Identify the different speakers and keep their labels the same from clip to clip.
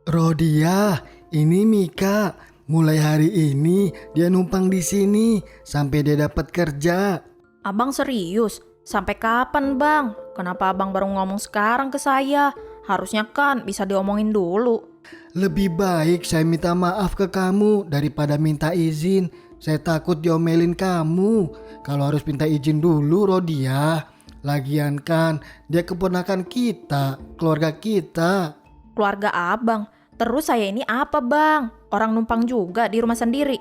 Speaker 1: Rodia, ini Mika. Mulai hari ini dia numpang di sini sampai dia dapat kerja.
Speaker 2: Abang serius? Sampai kapan bang? Kenapa abang baru ngomong sekarang ke saya? Harusnya kan bisa diomongin dulu.
Speaker 1: Lebih baik saya minta maaf ke kamu daripada minta izin. Saya takut diomelin kamu. Kalau harus minta izin dulu, Rodia. Lagian kan dia keponakan kita, keluarga kita.
Speaker 2: Keluarga abang. Terus saya ini apa bang? Orang numpang juga di rumah sendiri.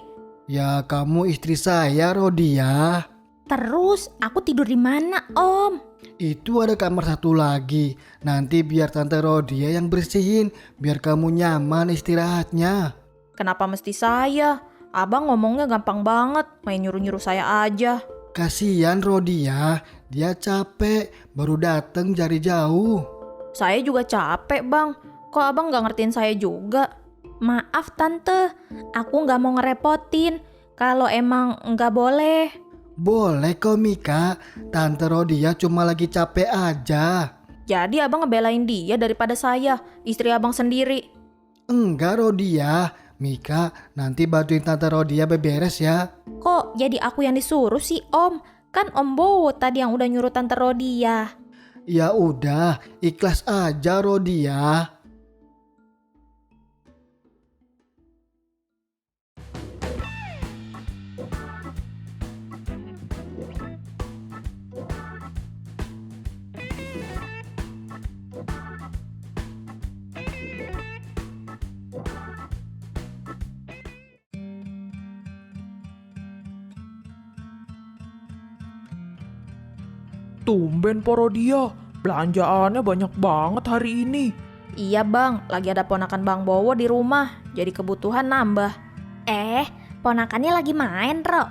Speaker 1: Ya kamu istri saya, Rodia.
Speaker 2: Terus aku tidur di mana om?
Speaker 1: Itu ada kamar satu lagi. Nanti biar Tante Rodia yang bersihin, biar kamu nyaman istirahatnya.
Speaker 2: Kenapa mesti saya? Abang ngomongnya gampang banget, main nyuruh-nyuruh saya aja.
Speaker 1: Kasihan Rodia, dia capek, baru dateng dari jauh.
Speaker 2: Saya juga capek bang. Kok abang gak ngertiin saya juga? Maaf tante, aku gak mau ngerepotin. Kalau emang gak boleh.
Speaker 1: Boleh kok Mika, Tante Rodia cuma lagi capek aja.
Speaker 2: Jadi abang ngebelain dia daripada saya, istri abang sendiri.
Speaker 1: Enggak Rodia, Mika nanti bantuin Tante Rodia beberes ya.
Speaker 2: Kok jadi aku yang disuruh sih om? Kan om Bowo tadi yang udah nyuruh tante Rodia.
Speaker 1: Ya udah, ikhlas aja Rodia.
Speaker 3: Tumben Porodia, belanjaannya banyak banget hari ini.
Speaker 2: Iya bang, lagi ada ponakan bang Bowo di rumah, jadi kebutuhan nambah. Ponakannya lagi main Ro?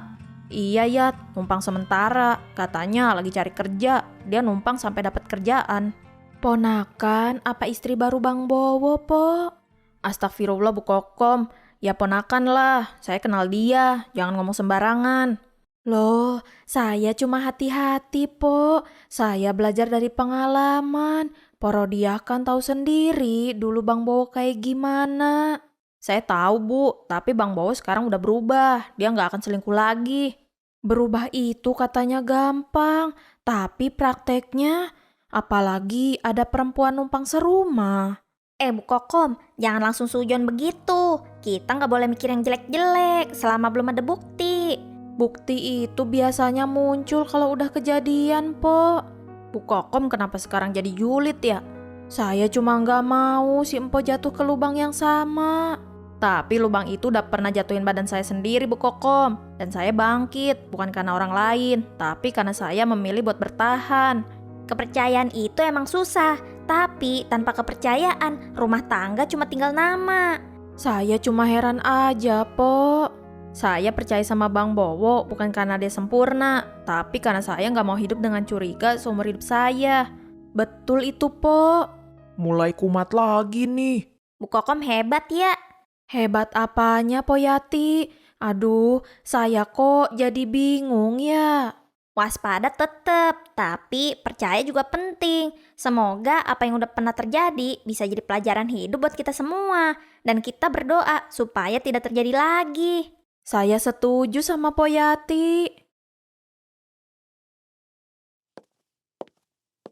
Speaker 2: Iya ya, numpang sementara. Katanya lagi cari kerja, dia numpang sampai dapat kerjaan. Ponakan apa istri baru bang Bowo po? Astagfirullah Bu Kokom, ya ponakan lah, saya kenal dia, jangan ngomong sembarangan. Loh, saya cuma hati-hati, Po. Saya belajar dari pengalaman. Porodia kan tahu sendiri dulu Bang Bowo kayak gimana. Saya tahu, Bu, tapi Bang Bowo sekarang udah berubah. Dia nggak akan selingkuh lagi. Berubah itu katanya gampang, tapi prakteknya apalagi ada perempuan numpang serumah.
Speaker 4: Bu Kokom, jangan langsung sujon begitu. Kita nggak boleh mikir yang jelek-jelek selama belum ada bukti.
Speaker 2: Bukti itu biasanya muncul kalau udah kejadian, Po. Bu Kokom kenapa sekarang jadi julid ya? Saya cuma nggak mau si Empo jatuh ke lubang yang sama. Tapi lubang itu udah pernah jatuhin badan saya sendiri, Bu Kokom. Dan saya bangkit, bukan karena orang lain, tapi karena saya memilih buat bertahan.
Speaker 4: Kepercayaan itu emang susah, tapi tanpa kepercayaan, rumah tangga cuma tinggal nama.
Speaker 2: Saya cuma heran aja, Po. Saya percaya sama Bang Bowo bukan karena dia sempurna, tapi karena saya nggak mau hidup dengan curiga seumur hidup saya. Betul itu, Po.
Speaker 3: Mulai kumat lagi nih.
Speaker 4: Bu Kokom hebat ya.
Speaker 2: Hebat apanya, Po Yati? Aduh, saya kok jadi bingung ya.
Speaker 4: Waspada tetep, tapi percaya juga penting. Semoga apa yang udah pernah terjadi bisa jadi pelajaran hidup buat kita semua. Dan kita berdoa supaya tidak terjadi lagi.
Speaker 2: Saya setuju sama Po Yati.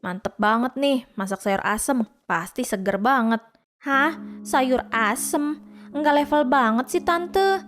Speaker 2: Mantep banget nih, masak sayur asem. Pasti seger banget. Hah? Sayur asem? Enggak level banget sih tante.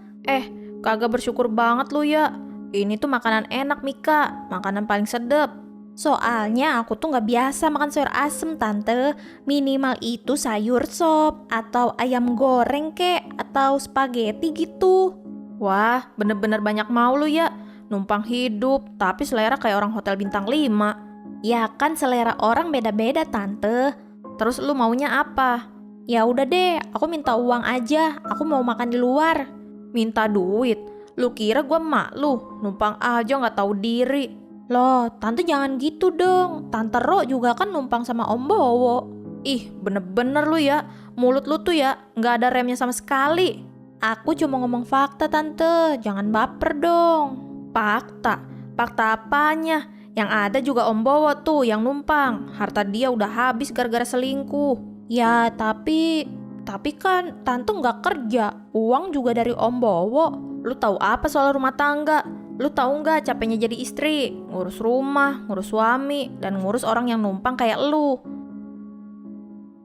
Speaker 2: Kagak bersyukur banget lu ya. Ini tuh makanan enak Mika, makanan paling sedep. Soalnya aku tuh gak biasa makan sayur asem tante. Minimal itu sayur sop, atau ayam goreng kek, atau spaghetti gitu. Wah, bener-bener banyak mau lu ya. Numpang hidup, tapi selera kayak orang hotel bintang 5.
Speaker 4: Ya kan selera orang beda-beda tante.
Speaker 2: Terus lu maunya apa?
Speaker 4: Ya udah deh, aku minta uang aja. Aku mau makan di luar.
Speaker 2: Minta duit? Lu kira gua emak lu? Numpang aja gak tahu diri. Loh, tante jangan gitu dong. Tante Ro juga kan numpang sama Om Bowo. Ih, bener-bener lu ya. Mulut lu tuh ya, gak ada remnya sama sekali. Aku cuma ngomong fakta tante, jangan baper dong. Fakta? Fakta apanya? Yang ada juga Om Bowo tuh yang numpang. Harta dia udah habis gara-gara selingkuh. Ya tapi Tapi kan tante nggak kerja, uang juga dari Om Bowo. Lu tahu apa soal rumah tangga? Lu tahu nggak capeknya jadi istri? Ngurus rumah, ngurus suami, dan ngurus orang yang numpang kayak lu.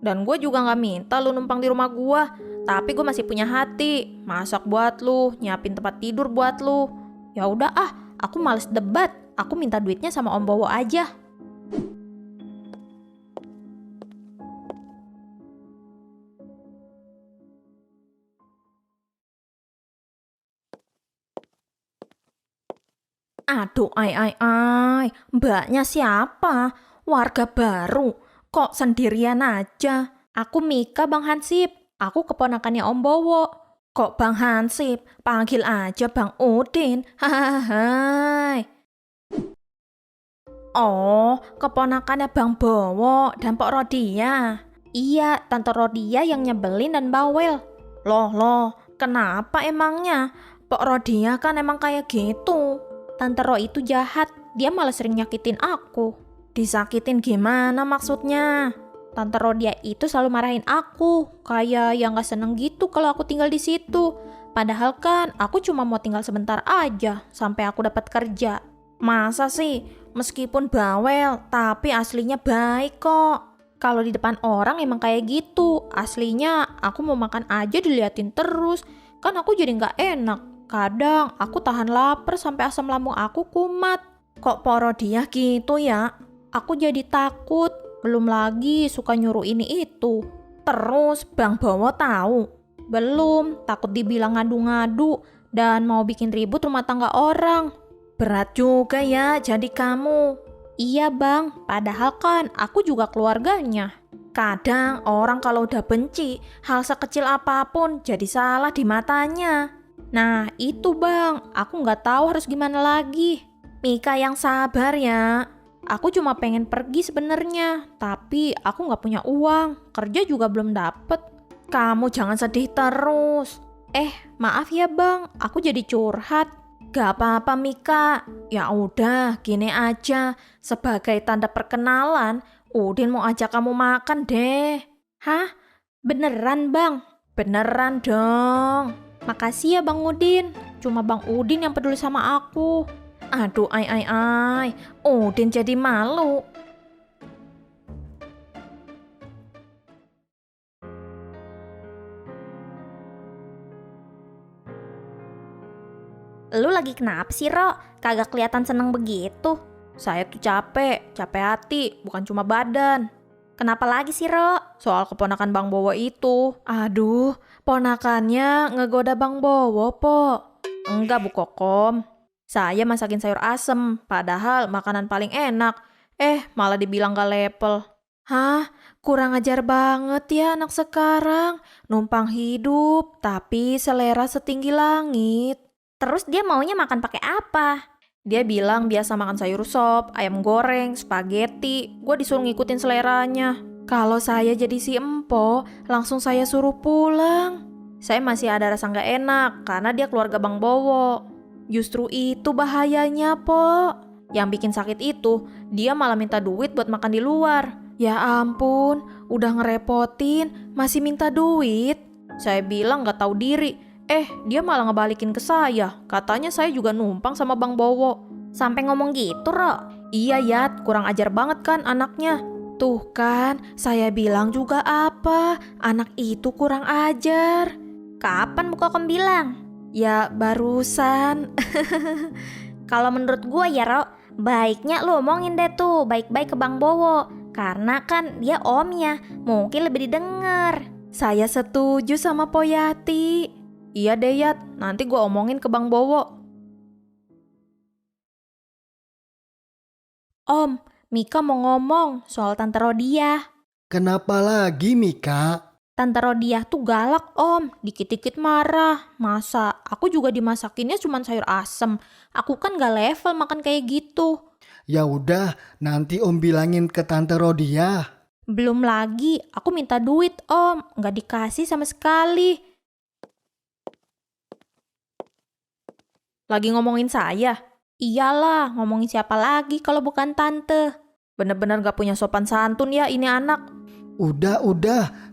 Speaker 2: Dan gue juga nggak minta lu numpang di rumah gue. Tapi gue masih punya hati. Masak buat lu, nyiapin tempat tidur buat lu. Ya udah aku males debat. Aku minta duitnya sama Om Bowo aja. Aduh, mbaknya siapa? Warga baru, kok sendirian aja? Aku Mika, Bang Hansip. Aku keponakannya Om Bowo. Kok Bang Hansip? Panggil aja Bang Udin. Hahaha. Oh, keponakannya Bang Bowo dan Pok Rodia. Iya, Tante Rodia yang nyebelin dan bawel. Loh, kenapa emangnya? Pok Rodia kan emang kayak gitu. Tante Ro itu jahat, dia malah sering nyakitin aku. Disakitin gimana maksudnya? Tante Rodia itu selalu marahin aku, kayak yang gak seneng gitu kalau aku tinggal di situ. Padahal kan aku cuma mau tinggal sebentar aja sampai aku dapat kerja. Masa sih, meskipun bawel, tapi aslinya baik kok. Kalau di depan orang emang kayak gitu, aslinya aku mau makan aja diliatin terus, kan aku jadi gak enak. Kadang aku tahan lapar sampai asam lambung aku kumat. Kok Pok Rodia gitu ya? Aku jadi takut. Belum lagi suka nyuruh ini itu. Terus Bang Bowo tahu? Belum, takut dibilang ngadu-ngadu dan mau bikin ribut rumah tangga orang. Berat juga ya jadi kamu. Iya Bang, padahal kan aku juga keluarganya. Kadang orang kalau udah benci, hal sekecil apapun jadi salah di matanya. Nah itu Bang, aku nggak tahu harus gimana lagi. Mika yang sabar ya. Aku cuma pengen pergi sebenarnya, tapi aku nggak punya uang, kerja juga belum dapet. Kamu jangan sedih terus. Maaf ya Bang, aku jadi curhat. Gak apa-apa Mika. Ya udah, gini aja. Sebagai tanda perkenalan, Udin mau ajak kamu makan deh. Hah? Beneran Bang? Beneran dong. Makasih ya Bang Udin. Cuma Bang Udin yang peduli sama aku. Aduh, Udin jadi malu.
Speaker 4: Lu lagi kenapa sih, Ro? Kagak kelihatan seneng begitu.
Speaker 2: Saya tuh capek hati, bukan cuma badan.
Speaker 4: Kenapa lagi sih, Ro?
Speaker 2: Soal keponakan Bang Bowo itu. Aduh, ponakannya ngegoda Bang Bowo, Po. Enggak, Bu Kokom. Saya masakin sayur asem, padahal makanan paling enak. Malah dibilang gak lepel. Hah? Kurang ajar banget ya anak sekarang. Numpang hidup, tapi selera setinggi langit.
Speaker 4: Terus dia maunya makan pakai apa?
Speaker 2: Dia bilang biasa makan sayur sop, ayam goreng, spaghetti. Gue disuruh ngikutin seleranya. Kalau saya jadi si Empo, langsung saya suruh pulang. Saya masih ada rasa gak enak karena dia keluarga Bang Bowo. Justru itu bahayanya, Po. Yang bikin sakit itu, dia malah minta duit buat makan di luar. Ya ampun, udah ngerepotin, masih minta duit. Saya bilang gak tahu diri. Dia malah ngebalikin ke saya. Katanya saya juga numpang sama Bang Bowo.
Speaker 4: Sampai ngomong gitu, Ro?
Speaker 2: Iya, Yat. Kurang ajar banget kan anaknya. Tuh kan, saya bilang juga apa. Anak itu kurang ajar.
Speaker 4: Kapan Bu Kokom bilang?
Speaker 2: Ya, barusan.
Speaker 4: Kalau menurut gue ya, Ro, baiknya lo omongin deh tuh baik-baik ke Bang Bowo. Karena kan dia omnya, mungkin lebih didengar.
Speaker 2: Saya setuju sama Poyati. Iya deh Yat, nanti gue omongin ke Bang Bowo. Om, Mika mau ngomong soal Tante Rodia.
Speaker 1: Kenapa lagi Mika?
Speaker 2: Tante Rodia tuh galak Om, dikit-dikit marah. Masa aku juga dimasakinnya cuma sayur asem. Aku kan gak level makan kayak gitu.
Speaker 1: Ya udah, nanti Om bilangin ke Tante Rodia.
Speaker 2: Belum lagi, aku minta duit Om, gak dikasih sama sekali. Lagi ngomongin saya? Iyalah, ngomongin siapa lagi kalau bukan tante. Bener-bener gak punya sopan santun ya ini anak.
Speaker 1: Udah,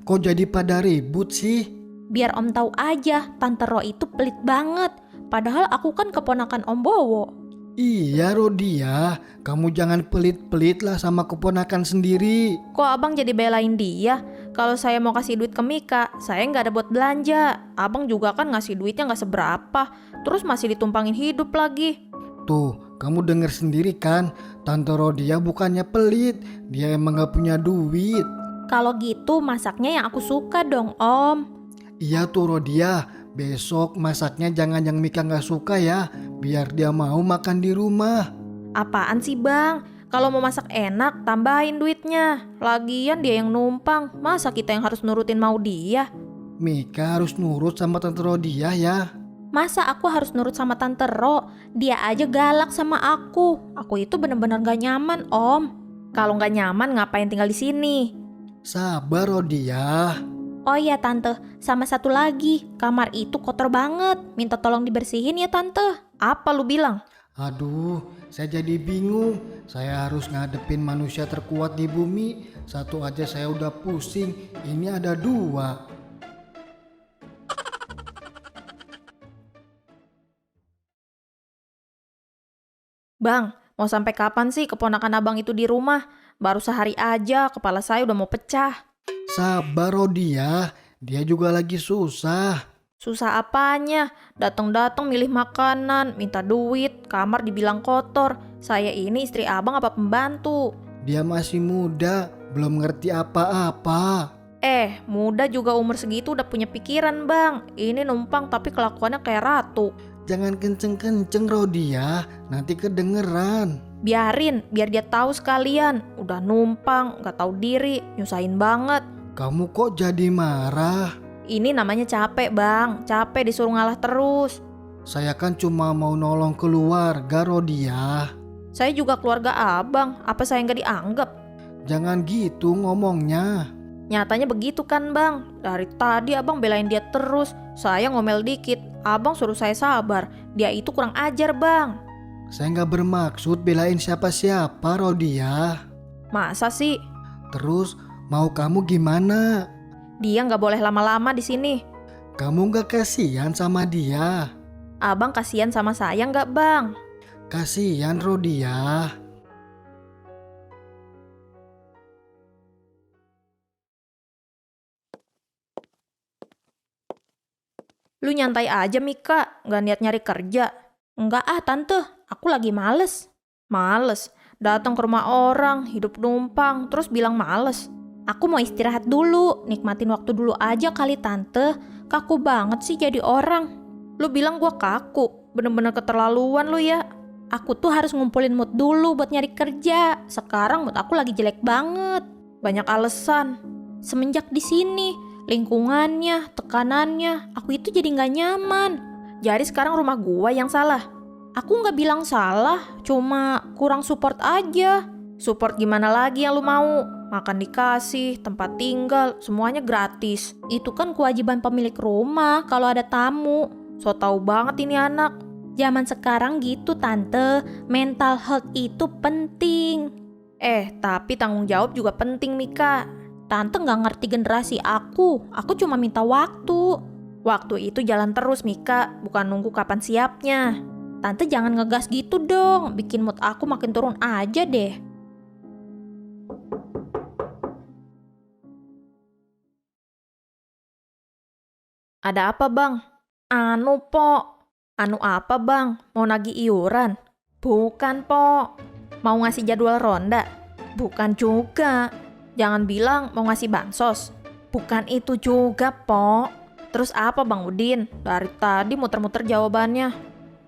Speaker 1: kok jadi pada ribut sih?
Speaker 2: Biar Om tahu aja, Tante Ro itu pelit banget. Padahal aku kan keponakan Om Bowo.
Speaker 1: Iya Rodia, kamu jangan pelit-pelit lah sama keponakan sendiri.
Speaker 2: Kok abang jadi belain dia? Kalau saya mau kasih duit ke Mika, saya nggak ada buat belanja. Abang juga kan ngasih duitnya nggak seberapa. Terus masih ditumpangin hidup lagi.
Speaker 1: Tuh, kamu denger sendiri kan, Tante Rodia bukannya pelit, dia emang gak punya duit.
Speaker 2: Kalau gitu masaknya yang aku suka dong Om.
Speaker 1: Iya tuh Rodia, besok masaknya jangan yang Mika gak suka ya, biar dia mau makan di rumah.
Speaker 2: Apaan sih bang? Kalau mau masak enak, tambahin duitnya. Lagian dia yang numpang, masa kita yang harus nurutin mau dia?
Speaker 1: Mika harus nurut sama Tante Rodia ya.
Speaker 2: Masa aku harus nurut sama Tante Ro? Dia aja galak sama aku. Aku itu bener-bener gak nyaman, Om. Kalau gak nyaman, ngapain tinggal di sini?
Speaker 1: Sabar Rodia.
Speaker 2: Oh iya Tante, sama satu lagi, kamar itu kotor banget. Minta tolong dibersihin ya Tante. Apa lu bilang?
Speaker 1: Aduh, saya jadi bingung. Saya harus ngadepin manusia terkuat di bumi. Satu aja saya udah pusing, ini ada dua.
Speaker 2: Bang, mau sampai kapan sih keponakan abang itu di rumah? Baru sehari aja, kepala saya udah mau pecah.
Speaker 1: Sabar Rodia, dia juga lagi susah.
Speaker 2: Susah apanya? Datang-datang milih makanan, minta duit, kamar dibilang kotor. Saya ini istri abang apa pembantu?
Speaker 1: Dia masih muda, belum ngerti apa-apa.
Speaker 2: Muda juga umur segitu udah punya pikiran bang. Ini numpang tapi kelakuannya kayak ratu.
Speaker 1: Jangan kenceng-kenceng Rodia, nanti kedengeran.
Speaker 2: Biarin, biar dia tahu sekalian. Udah numpang, gak tahu diri, nyusahin banget.
Speaker 1: Kamu kok jadi marah?
Speaker 2: Ini namanya capek bang, capek disuruh ngalah terus.
Speaker 1: Saya kan cuma mau nolong keluarga Rodia.
Speaker 2: Saya juga keluarga abang, apa saya gak dianggap?
Speaker 1: Jangan gitu ngomongnya.
Speaker 2: Nyatanya begitu kan bang, dari tadi abang belain dia terus. Saya ngomel dikit, abang suruh saya sabar. Dia itu kurang ajar bang.
Speaker 1: Saya gak bermaksud belain siapa-siapa Rodia.
Speaker 2: Masa sih?
Speaker 1: Terus mau kamu gimana?
Speaker 2: Dia gak boleh lama-lama di sini.
Speaker 1: Kamu gak kasihan sama dia?
Speaker 2: Abang kasihan sama saya gak bang?
Speaker 1: Kasihan Rodia.
Speaker 2: Lu nyantai aja Mika, gak niat nyari kerja. Enggak tante, aku lagi males. Males? Datang ke rumah orang, hidup numpang, terus bilang males. Aku mau istirahat dulu, nikmatin waktu dulu aja kali tante. Kaku banget sih jadi orang. Lu bilang gua kaku, bener-bener keterlaluan lu ya. Aku tuh harus ngumpulin mood dulu buat nyari kerja. Sekarang mood aku lagi jelek banget. Banyak alasan. Semenjak di sini, lingkungannya, tekanannya, aku itu jadi gak nyaman. Jadi sekarang rumah gua yang salah. Aku gak bilang salah, cuma kurang support aja. Support gimana lagi yang lu mau? Makan dikasih, tempat tinggal, semuanya gratis. Itu kan kewajiban pemilik rumah kalau ada tamu. So tau banget ini anak. Zaman sekarang gitu tante, mental health itu penting. Tapi tanggung jawab juga penting Mika. Tante gak ngerti generasi aku cuma minta waktu. Waktu itu jalan terus Mika, bukan nunggu kapan siapnya. Tante jangan ngegas gitu dong, bikin mood aku makin turun aja deh. Ada apa bang? Anu apa bang? Mau nagih iuran? Bukan po. Mau ngasih jadwal ronda? Bukan juga. Jangan bilang mau ngasih bansos. Bukan itu juga po. Terus apa bang Udin? Dari tadi muter-muter jawabannya.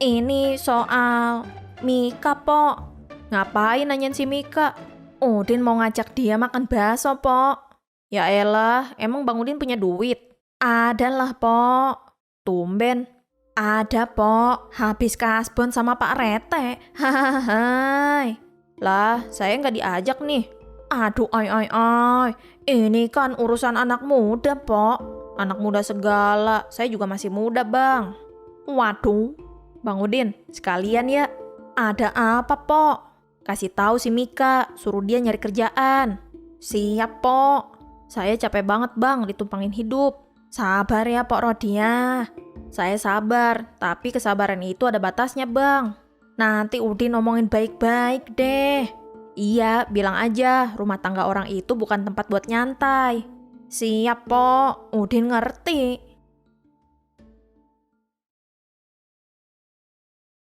Speaker 2: Ini soal Mika po. Ngapain nanyain si Mika? Udin mau ngajak dia makan bakso po. Ya elah, emang bang Udin punya duit? Ada lah po. Tumben. Ada po. Habis kasbon sama Pak Rete. Hahaha. Lah, saya nggak diajak nih. Aduh, ay. Ini kan urusan anak muda, po. Anak muda segala. Saya juga masih muda, bang. Waduh. Bang Udin, sekalian ya. Ada apa, po? Kasih tahu si Mika, suruh dia nyari kerjaan. Siap, po. Saya capek banget bang ditumpangin hidup. Sabar ya Pok Rodia. Saya sabar, tapi kesabaran itu ada batasnya bang. Nanti Udin ngomongin baik-baik deh. Iya, bilang aja rumah tangga orang itu bukan tempat buat nyantai. Siap Pok, Udin ngerti.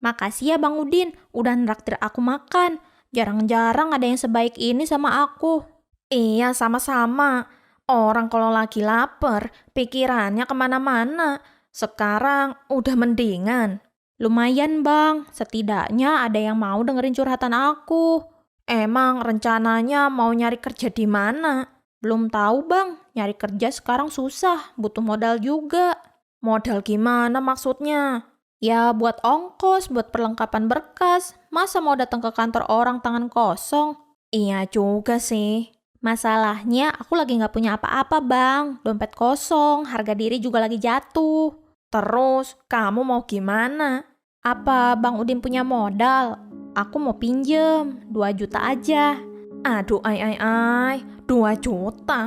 Speaker 4: Makasih ya Bang Udin, udah nraktir aku makan. Jarang-jarang ada yang sebaik ini sama aku.
Speaker 2: Iya, sama-sama. Orang kalau lagi lapar, pikirannya kemana-mana. Sekarang udah mendingan.
Speaker 4: Lumayan Bang, setidaknya ada yang mau dengerin curhatan aku.
Speaker 2: Emang rencananya mau nyari kerja di mana?
Speaker 4: Belum tahu Bang, nyari kerja sekarang susah, butuh modal juga.
Speaker 2: Modal gimana maksudnya?
Speaker 4: Ya buat ongkos, buat perlengkapan berkas. Masa mau datang ke kantor orang tangan kosong?
Speaker 2: Iya juga sih.
Speaker 4: Masalahnya aku lagi gak punya apa-apa Bang. Dompet kosong, harga diri juga lagi jatuh.
Speaker 2: Terus kamu mau gimana?
Speaker 4: Apa Bang Udin punya modal? Aku mau pinjem 2 juta aja.
Speaker 2: Aduh 2 juta.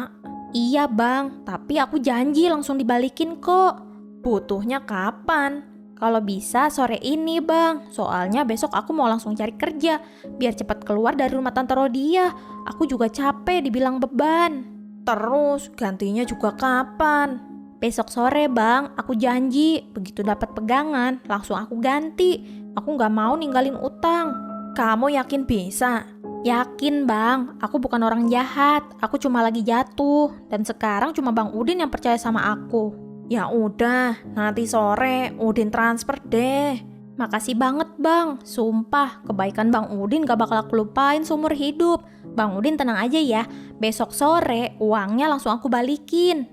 Speaker 4: Iya Bang, tapi aku janji langsung dibalikin kok.
Speaker 2: Butuhnya kapan?
Speaker 4: Kalau bisa sore ini Bang, soalnya besok aku mau langsung cari kerja. Biar cepat keluar dari rumah Tante Rodia. Aku juga capek dibilang beban.
Speaker 2: Terus gantinya juga kapan?
Speaker 4: Besok sore Bang, aku janji. Begitu dapat pegangan, langsung aku ganti. Aku gak mau ninggalin utang.
Speaker 2: Kamu yakin bisa?
Speaker 4: Yakin Bang, aku bukan orang jahat. Aku cuma lagi jatuh. Dan sekarang cuma Bang Udin yang percaya sama aku.
Speaker 2: Ya udah, nanti sore Udin transfer deh.
Speaker 4: Makasih banget Bang, sumpah kebaikan Bang Udin gak bakal aku lupain seumur hidup. Bang Udin tenang aja ya, besok sore uangnya langsung aku balikin.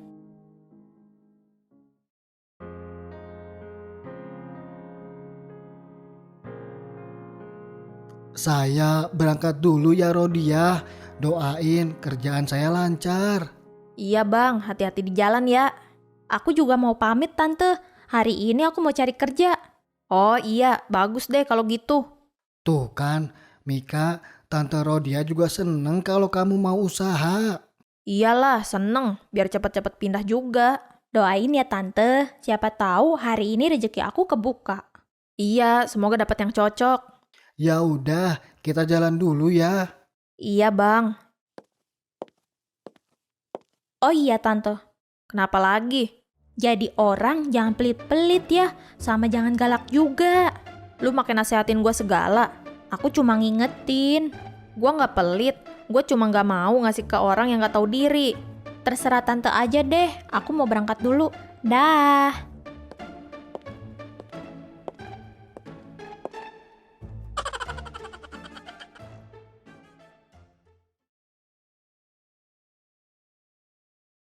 Speaker 1: Saya berangkat dulu ya Rodia. Doain kerjaan saya lancar.
Speaker 2: Iya bang, hati-hati di jalan ya.
Speaker 4: Aku juga mau pamit Tante, hari ini aku mau cari kerja.
Speaker 2: Oh iya, bagus deh kalau gitu.
Speaker 1: Tuh kan, Mika, Tante Rodia juga seneng kalau kamu mau usaha.
Speaker 2: Iyalah, seneng, biar cepet-cepet pindah juga.
Speaker 4: Doain ya Tante, siapa tahu hari ini rezeki aku kebuka.
Speaker 2: Iya, semoga dapat yang cocok.
Speaker 1: Ya udah, kita jalan dulu ya.
Speaker 2: Iya bang.
Speaker 4: Oh iya Tante,
Speaker 2: Kenapa lagi?
Speaker 4: jadi orang jangan pelit-pelit ya, sama jangan galak juga.
Speaker 2: Lu makin nasehatin gue segala.
Speaker 4: Aku cuma ngingetin.
Speaker 2: Gue gak pelit, gue cuma gak mau ngasih ke orang yang gak tahu diri.
Speaker 4: Terserah Tante aja deh, aku mau berangkat dulu. Dah.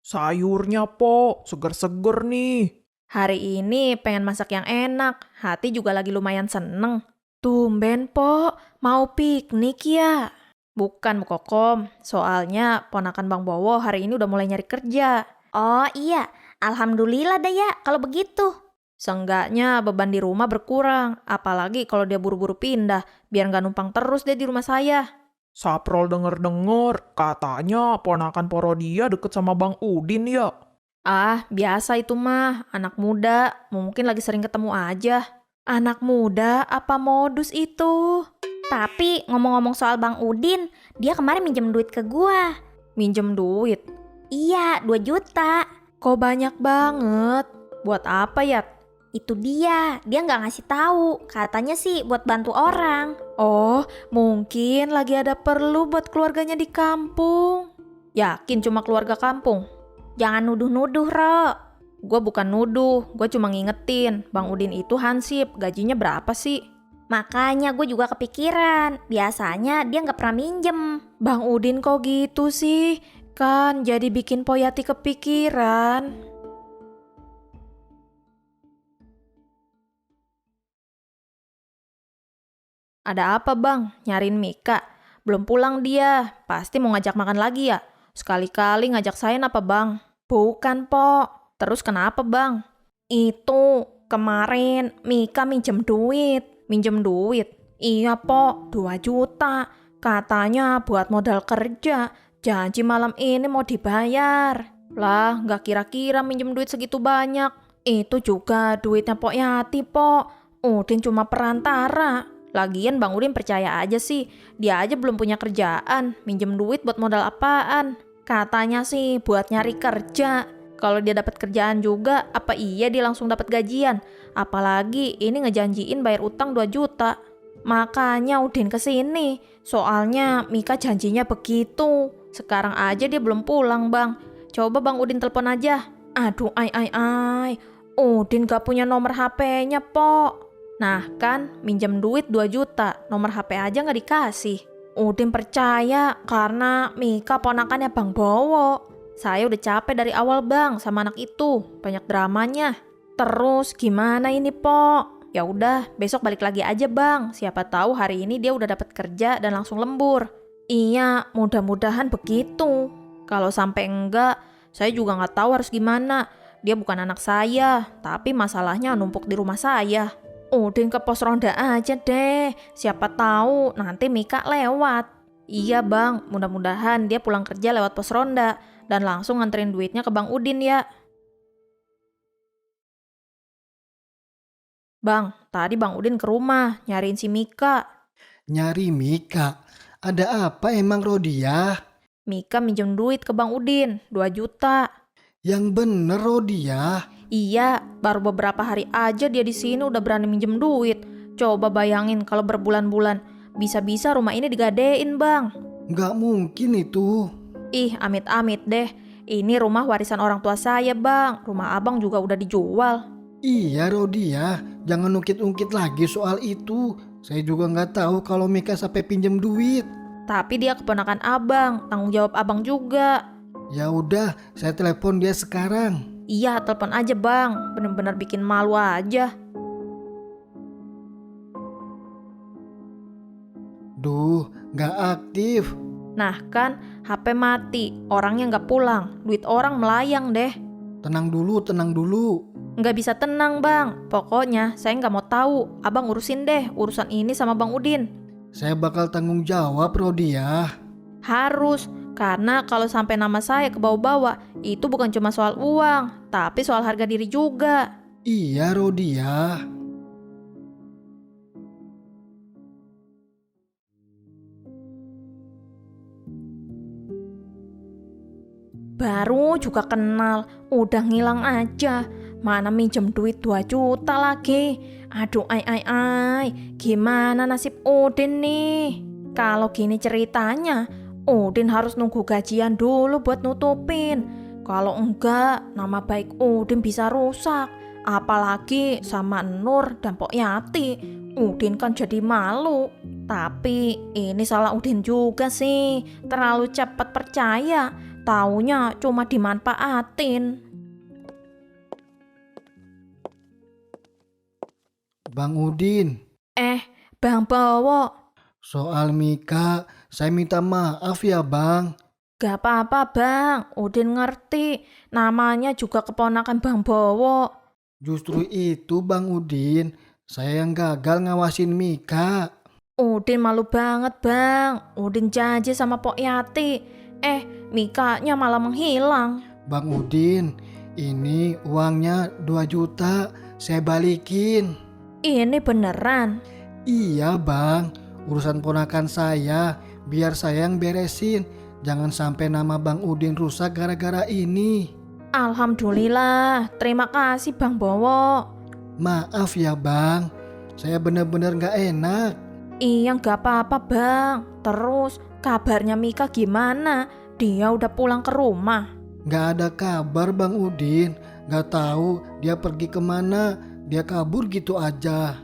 Speaker 3: Sayurnya, Po. Seger-seger nih.
Speaker 2: Hari ini pengen masak yang enak, hati juga lagi lumayan seneng. Tumben po, mau piknik ya? Bukan Bu Kokom, soalnya ponakan Bang Bowo hari ini udah mulai nyari kerja.
Speaker 4: Oh iya, alhamdulillah deh ya kalau begitu.
Speaker 2: Seenggaknya beban di rumah berkurang, apalagi kalau dia buru-buru pindah, biar nggak numpang terus deh di rumah saya.
Speaker 3: Saprol denger-denger, katanya ponakan Porodia deket sama Bang Udin ya.
Speaker 2: Ah, biasa itu mah, anak muda, mungkin lagi sering ketemu aja. Anak muda, apa modus itu?
Speaker 4: Tapi ngomong-ngomong soal Bang Udin, dia kemarin minjem duit ke gua.
Speaker 2: Minjem duit?
Speaker 4: Iya, 2 juta.
Speaker 2: Kok banyak banget? Buat apa ya?
Speaker 4: Itu dia nggak ngasih tahu. Katanya sih buat bantu orang.
Speaker 2: Oh, mungkin lagi ada perlu buat keluarganya di kampung. Yakin cuma keluarga kampung?
Speaker 4: Jangan nuduh-nuduh, Ro.
Speaker 2: Gue bukan nuduh, gue cuma ngingetin. Bang Udin itu hansip, gajinya berapa sih?
Speaker 4: Makanya gue juga kepikiran. Biasanya dia nggak pernah minjem.
Speaker 2: Bang Udin kok gitu sih? Kan jadi bikin Poyati kepikiran. Ada apa bang? Nyariin Mika? Belum pulang dia. Pasti mau ngajak makan lagi ya? Sekali-kali ngajak saya apa bang? Bukan po. Terus kenapa bang? Itu kemarin Mika minjem duit. Minjem duit? Iya po, 2 juta. Katanya buat modal kerja. Janji malam ini mau dibayar. Lah, nggak kira-kira minjem duit segitu banyak. Itu juga duitnya Pok Yati, Pok. Udin cuma perantara. Lagian Bang Udin percaya aja sih, dia aja belum punya kerjaan, minjem duit buat modal apaan? Katanya sih buat nyari kerja. Kalau dia dapat kerjaan juga, apa iya dia langsung dapat gajian? Apalagi ini ngejanjiin bayar utang 2 juta. Makanya Udin kesini, soalnya Mika janjinya begitu. Sekarang aja dia belum pulang, Bang. Coba Bang Udin telepon aja. Aduh, Udin gak punya nomor HP-nya, Pok. Nah kan, minjem duit 2 juta, nomor HP aja gak dikasih. Udin percaya karena Mika ponakannya Bang Bowo. Saya udah capek dari awal, Bang, sama anak itu. Banyak dramanya. Terus gimana ini, Pok? Ya udah, besok balik lagi aja, Bang. Siapa tahu hari ini dia udah dapat kerja dan langsung lembur. Iya, mudah-mudahan begitu. Kalau sampai enggak, saya juga nggak tahu harus gimana. Dia bukan anak saya, tapi masalahnya numpuk di rumah saya. Udin ke pos ronda aja deh. Siapa tahu nanti Mika lewat. Iya, Bang, mudah-mudahan dia pulang kerja lewat pos ronda dan langsung nganterin duitnya ke Bang Udin ya. Bang, tadi Bang Udin ke rumah nyariin si Mika.
Speaker 1: Nyari Mika? Ada apa emang Rodia?
Speaker 2: Mika minjem duit ke Bang Udin, 2 juta.
Speaker 1: Yang bener Rodia?
Speaker 2: Iya, baru beberapa hari aja dia di sini udah berani minjem duit. Coba bayangin kalau berbulan-bulan, bisa-bisa rumah ini digadein, Bang.
Speaker 1: Nggak mungkin itu.
Speaker 2: Ih, amit-amit deh. Ini rumah warisan orang tua saya, Bang. Rumah Abang juga udah dijual.
Speaker 1: Iya Rodia, jangan ungkit-ungkit lagi soal itu. Saya juga nggak tahu kalau Mika sampai pinjem duit.
Speaker 2: Tapi dia keponakan Abang, tanggung jawab Abang juga.
Speaker 1: Ya udah, saya telepon dia sekarang.
Speaker 2: Iya, telepon aja, Bang. Bener-bener bikin malu aja.
Speaker 1: Duh, nggak aktif.
Speaker 2: Nah kan, HP mati, orangnya nggak pulang, duit orang melayang deh.
Speaker 1: Tenang dulu, tenang dulu.
Speaker 2: Nggak bisa tenang, Bang. Pokoknya saya nggak mau tahu. Abang urusin deh urusan ini sama Bang Udin.
Speaker 1: Saya bakal tanggung jawab Rodia.
Speaker 2: Harus, karena kalau sampai nama saya kebawa-bawa, itu bukan cuma soal uang, tapi soal harga diri juga.
Speaker 1: Iya Rodia.
Speaker 2: Baru juga kenal, udah ngilang aja. Mana minjem duit 2 juta lagi. Aduh, gimana nasib Udin nih? Kalau gini ceritanya, Udin harus nunggu gajian dulu buat nutupin. Kalau enggak, nama baik Udin bisa rusak. Apalagi sama Nur dan Pok Yati. Udin kan jadi malu. Tapi ini salah Udin juga sih. Terlalu cepat percaya. Taunya cuma dimanfaatin.
Speaker 1: Bang Udin,
Speaker 2: Bang Bowo.
Speaker 1: soal Mika, saya minta maaf ya Bang.
Speaker 2: Gak apa-apa, Bang. Udin ngerti. Namanya juga keponakan Bang Bowo.
Speaker 1: Justru itu Bang Udin, saya yang gagal ngawasin Mika.
Speaker 2: Udin malu banget, Bang. Udin janji sama Pok Yati. Mikanya malah menghilang.
Speaker 1: Bang Udin, ini uangnya 2 juta, saya balikin.
Speaker 2: Ini beneran.
Speaker 1: Iya Bang, urusan ponakan saya, biar saya yang beresin. Jangan sampai nama Bang Udin rusak gara-gara ini.
Speaker 2: Alhamdulillah, terima kasih Bang Bowo.
Speaker 1: Maaf ya Bang, saya bener-bener gak enak.
Speaker 2: Iya, gak apa-apa, Bang. Terus kabarnya Mika gimana? Dia udah pulang ke rumah?
Speaker 1: Gak ada kabar Bang Udin, gak tahu dia pergi kemana, dia kabur gitu aja.